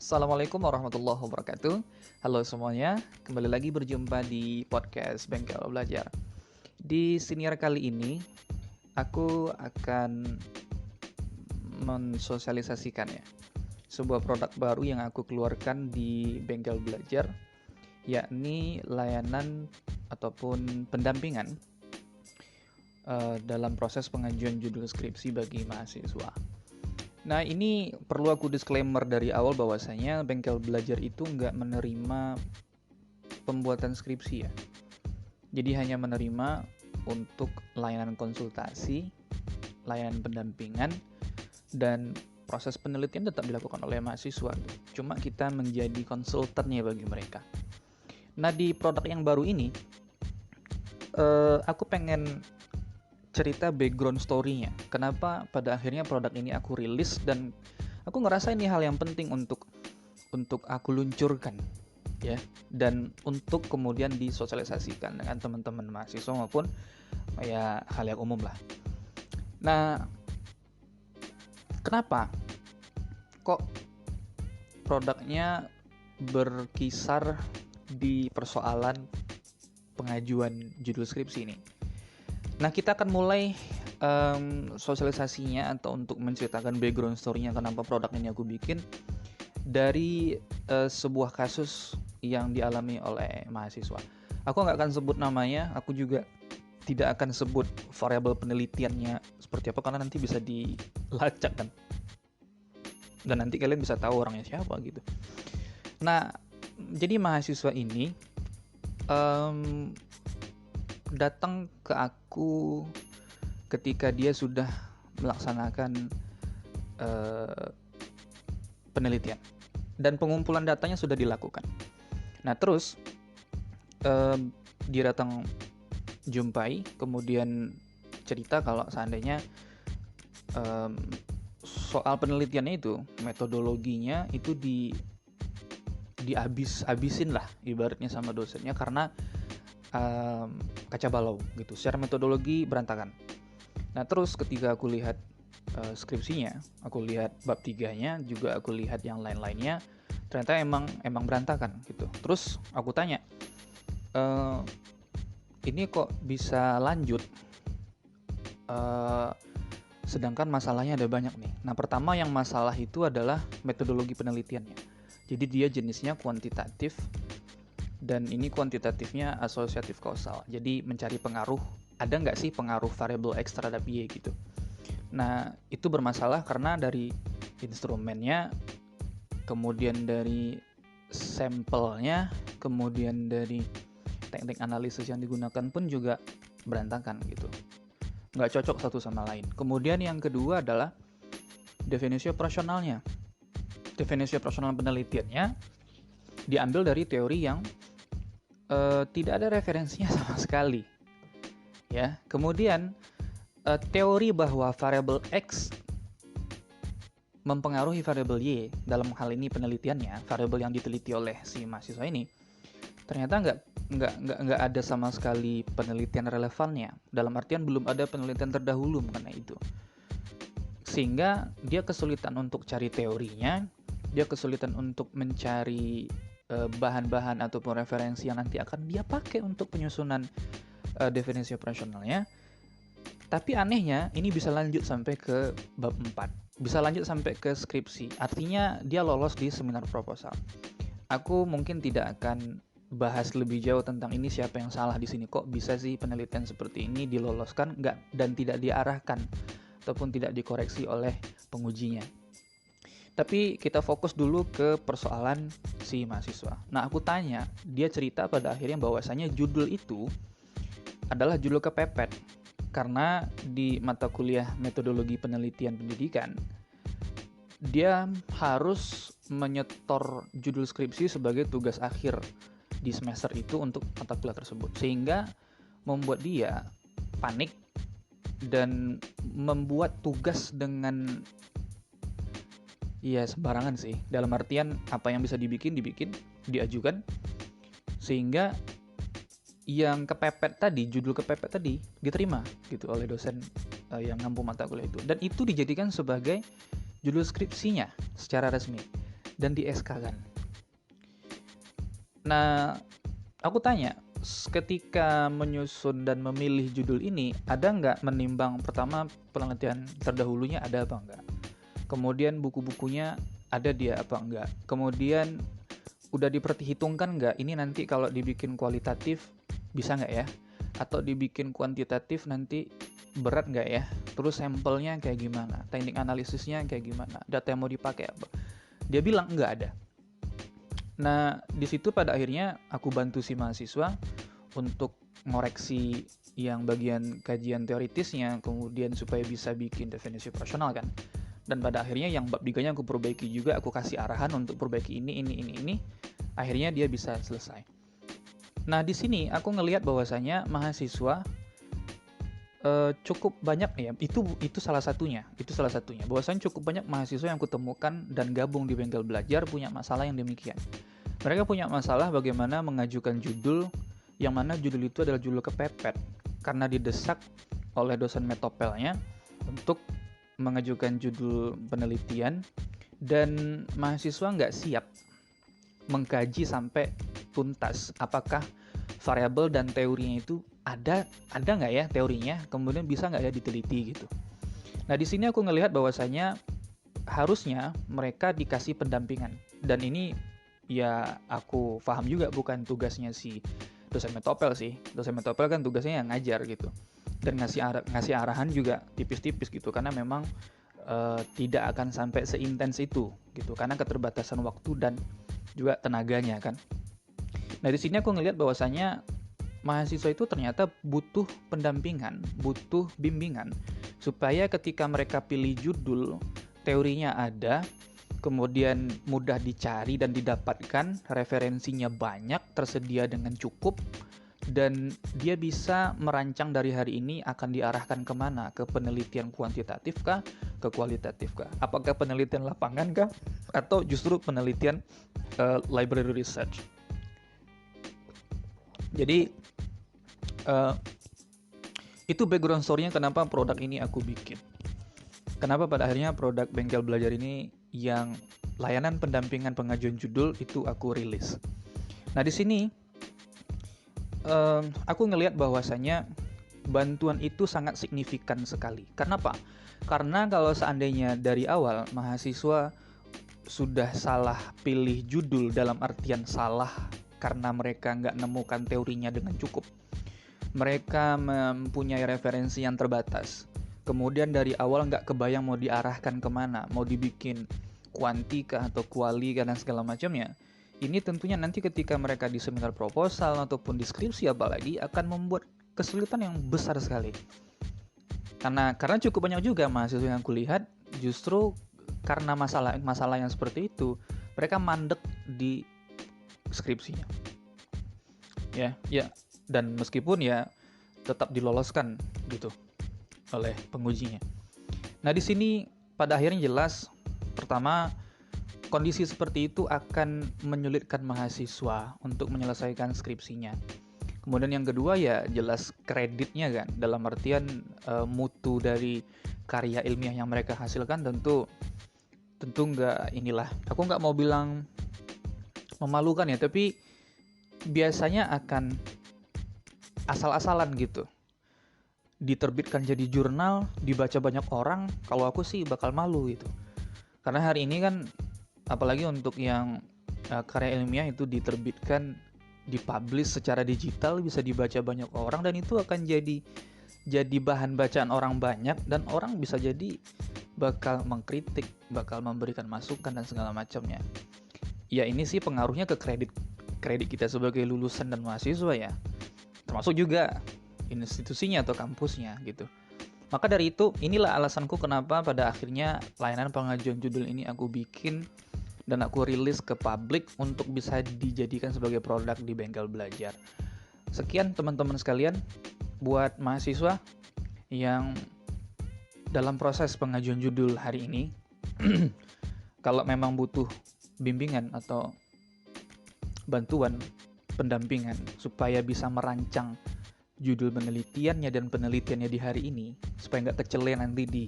Assalamualaikum warahmatullahi wabarakatuh. Halo semuanya, kembali lagi berjumpa di podcast Bengkel Belajar. Di siniar kali ini, aku akan mensosialisasikan sebuah produk baru yang aku keluarkan di Bengkel Belajar, yakni layanan ataupun pendampingan dalam proses pengajuan judul skripsi bagi mahasiswa. Nah, ini perlu aku disclaimer dari awal bahwasanya Bengkel Belajar itu nggak menerima pembuatan skripsi ya. Jadi hanya menerima untuk layanan konsultasi, layanan pendampingan, dan proses penelitian tetap dilakukan oleh mahasiswa. Cuma kita menjadi konsultannya bagi mereka. Nah, di produk yang baru ini, aku pengen cerita background story-nya. Kenapa pada akhirnya produk ini aku rilis, dan aku ngerasa ini hal yang penting untuk aku luncurkan ya, dan untuk kemudian disosialisasikan dengan teman-teman mahasiswa maupun ya hal yang umum lah. Nah, kenapa kok produknya berkisar di persoalan pengajuan judul skripsi ini? Nah, kita akan mulai sosialisasinya atau untuk menceritakan background story-nya kenapa produk ini aku bikin dari sebuah kasus yang dialami oleh mahasiswa. Aku nggak akan sebut namanya, aku juga tidak akan sebut variabel penelitiannya seperti apa karena nanti bisa dilacak kan. Dan nanti kalian bisa tahu orangnya siapa gitu. Nah, jadi mahasiswa ini datang ke aku ketika dia sudah melaksanakan penelitian dan pengumpulan datanya sudah dilakukan. Nah, terus dia datang jumpai, kemudian cerita kalau seandainya soal penelitiannya itu, metodologinya itu dihabisin lah ibaratnya sama dosennya karena kaca balau gitu, secara metodologi berantakan. Nah, terus ketika aku lihat skripsinya, aku lihat bab 3-nya, juga aku lihat yang lain-lainnya, ternyata emang berantakan gitu. Terus aku tanya, ini kok bisa lanjut sedangkan masalahnya ada banyak nih. Nah, pertama yang masalah itu adalah metodologi penelitiannya. Jadi dia jenisnya kuantitatif, dan ini kuantitatifnya asosiatif kausal. Jadi mencari pengaruh, ada nggak sih pengaruh variabel X terhadap Y gitu. Nah, itu bermasalah karena dari instrumennya, kemudian dari sampelnya, kemudian dari teknik analisis yang digunakan pun juga berantakan gitu. Nggak cocok satu sama lain. Kemudian yang kedua adalah definisi operasionalnya. Definisi operasional penelitiannya diambil dari teori yang tidak ada referensinya sama sekali ya. Kemudian teori bahwa variabel X mempengaruhi variabel Y dalam hal ini penelitiannya, variabel yang diteliti oleh si mahasiswa ini, ternyata nggak ada sama sekali penelitian relevannya. Dalam artian belum ada penelitian terdahulu mengenai itu, sehingga dia kesulitan untuk cari teorinya, dia kesulitan untuk mencari bahan-bahan ataupun referensi yang nanti akan dia pakai untuk penyusunan definisi operasionalnya. Tapi anehnya ini bisa lanjut sampai ke bab 4, bisa lanjut sampai ke skripsi. Artinya dia lolos di seminar proposal. Aku mungkin tidak akan bahas lebih jauh tentang ini, siapa yang salah di sini, kok bisa sih penelitian seperti ini diloloskan dan tidak diarahkan ataupun tidak dikoreksi oleh pengujinya. Tapi kita fokus dulu ke persoalan si mahasiswa. Nah, aku tanya, dia cerita pada akhirnya bahwasanya judul itu adalah judul kepepet. Karena di mata kuliah metodologi penelitian pendidikan, dia harus menyetor judul skripsi sebagai tugas akhir di semester itu untuk mata kuliah tersebut. Sehingga membuat dia panik dan membuat tugas dengan ya sembarangan sih, dalam artian apa yang bisa dibikin, diajukan, sehingga yang kepepet tadi, judul kepepet tadi diterima gitu oleh dosen yang ngampu mata kuliah itu, dan itu dijadikan sebagai judul skripsinya secara resmi. dan di SK kan. Nah, aku tanya, ketika menyusun dan memilih judul ini, ada nggak menimbang pertama penelitian terdahulunya ada apa enggak? Kemudian buku-bukunya ada dia apa enggak? Kemudian udah diperhitungkan nggak ini nanti kalau dibikin kualitatif bisa nggak ya? Atau dibikin kuantitatif nanti berat nggak ya? Terus sampelnya kayak gimana? Teknik analisisnya kayak gimana? Data yang mau dipakai apa? Dia bilang nggak ada. Nah, di situ pada akhirnya aku bantu si mahasiswa untuk ngoreksi yang bagian kajian teoritisnya, kemudian supaya bisa bikin definisi operasional kan. Dan pada akhirnya yang bab 3-nya aku perbaiki juga, aku kasih arahan untuk perbaiki ini. Akhirnya dia bisa selesai. Nah, di sini aku ngelihat bahwasanya mahasiswa cukup banyak ya, itu salah satunya. Bahwasanya cukup banyak mahasiswa yang kutemukan dan gabung di Bengkel Belajar punya masalah yang demikian. Mereka punya masalah bagaimana mengajukan judul yang mana judul itu adalah judul kepepet karena didesak oleh dosen metopelnya untuk mengajukan judul penelitian dan mahasiswa nggak siap mengkaji sampai tuntas apakah variabel dan teorinya itu ada nggak ya teorinya, kemudian bisa nggak ya diteliti gitu. Nah di sini aku ngelihat bahwasanya harusnya mereka dikasih pendampingan dan ini ya aku paham juga bukan tugasnya si dosen metopel sih. Dosen metopel kan tugasnya yang ngajar gitu dan ngasih arahan juga tipis-tipis gitu karena memang tidak akan sampai seintens itu gitu karena keterbatasan waktu dan juga tenaganya kan. Nah di sini aku ngelihat bahwasanya mahasiswa itu ternyata butuh pendampingan, butuh bimbingan supaya ketika mereka pilih judul teorinya ada, kemudian mudah dicari dan didapatkan, referensinya banyak, tersedia dengan cukup, dan dia bisa merancang dari hari ini akan diarahkan kemana, ke penelitian kuantitatif kah, ke kualitatif kah, apakah penelitian lapangan kah, atau justru penelitian library research. Jadi itu background story-nya kenapa produk ini aku bikin. Kenapa pada akhirnya produk Bengkel Belajar ini yang layanan pendampingan pengajuan judul itu aku rilis. Nah di sini aku ngelihat bahwasanya bantuan itu sangat signifikan sekali. Kenapa? Karena kalau seandainya dari awal mahasiswa sudah salah pilih judul dalam artian salah karena mereka nggak nemukan teorinya dengan cukup. Mereka mempunyai referensi yang terbatas. Kemudian dari awal nggak kebayang mau diarahkan kemana, mau dibikin kuanti kah atau kuali dan segala macamnya. Ini tentunya nanti ketika mereka di seminar proposal ataupun deskripsi apalagi akan membuat kesulitan yang besar sekali. Karena cukup banyak juga mahasiswa yang kulihat justru karena masalah yang seperti itu mereka mandek di skripsinya. Ya, dan meskipun ya tetap diloloskan gitu oleh pengujinya. Nah, di sini pada akhirnya jelas pertama kondisi seperti itu akan menyulitkan mahasiswa untuk menyelesaikan skripsinya. Kemudian yang kedua ya jelas kreditnya kan, dalam artian mutu dari karya ilmiah yang mereka hasilkan tentu nggak inilah. Aku nggak mau bilang memalukan ya, tapi biasanya akan asal-asalan gitu. Diterbitkan jadi jurnal, dibaca banyak orang, kalau aku sih bakal malu gitu. Karena hari ini kan apalagi untuk yang karya ilmiah itu diterbitkan, dipublish secara digital, bisa dibaca banyak orang dan itu akan jadi bahan bacaan orang banyak dan orang bisa jadi bakal mengkritik, bakal memberikan masukan dan segala macamnya. Ya ini sih pengaruhnya ke kredit kita sebagai lulusan dan mahasiswa ya. Termasuk juga institusinya atau kampusnya gitu. Maka dari itu, inilah alasanku kenapa pada akhirnya layanan pengajuan judul ini aku bikin dan aku rilis ke publik untuk bisa dijadikan sebagai produk di Bengkel Belajar. Sekian teman-teman sekalian, buat mahasiswa yang dalam proses pengajuan judul hari ini, kalau memang butuh bimbingan atau bantuan pendampingan supaya bisa merancang judul penelitiannya dan penelitiannya di hari ini supaya nggak kecele nanti di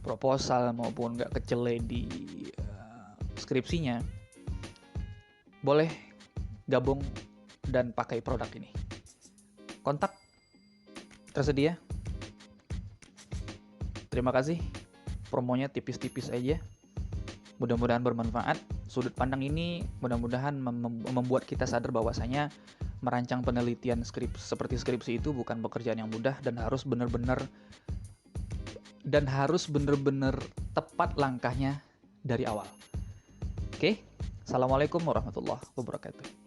proposal maupun nggak kecele di skripsinya, boleh gabung dan pakai produk ini. Kontak tersedia. Terima kasih. Promonya tipis-tipis aja. Mudah-mudahan bermanfaat. Sudut pandang ini mudah-mudahan membuat kita sadar bahwasanya merancang penelitian seperti skripsi itu bukan pekerjaan yang mudah dan harus benar-benar tepat langkahnya dari awal. Oke, Assalamualaikum warahmatullahi wabarakatuh.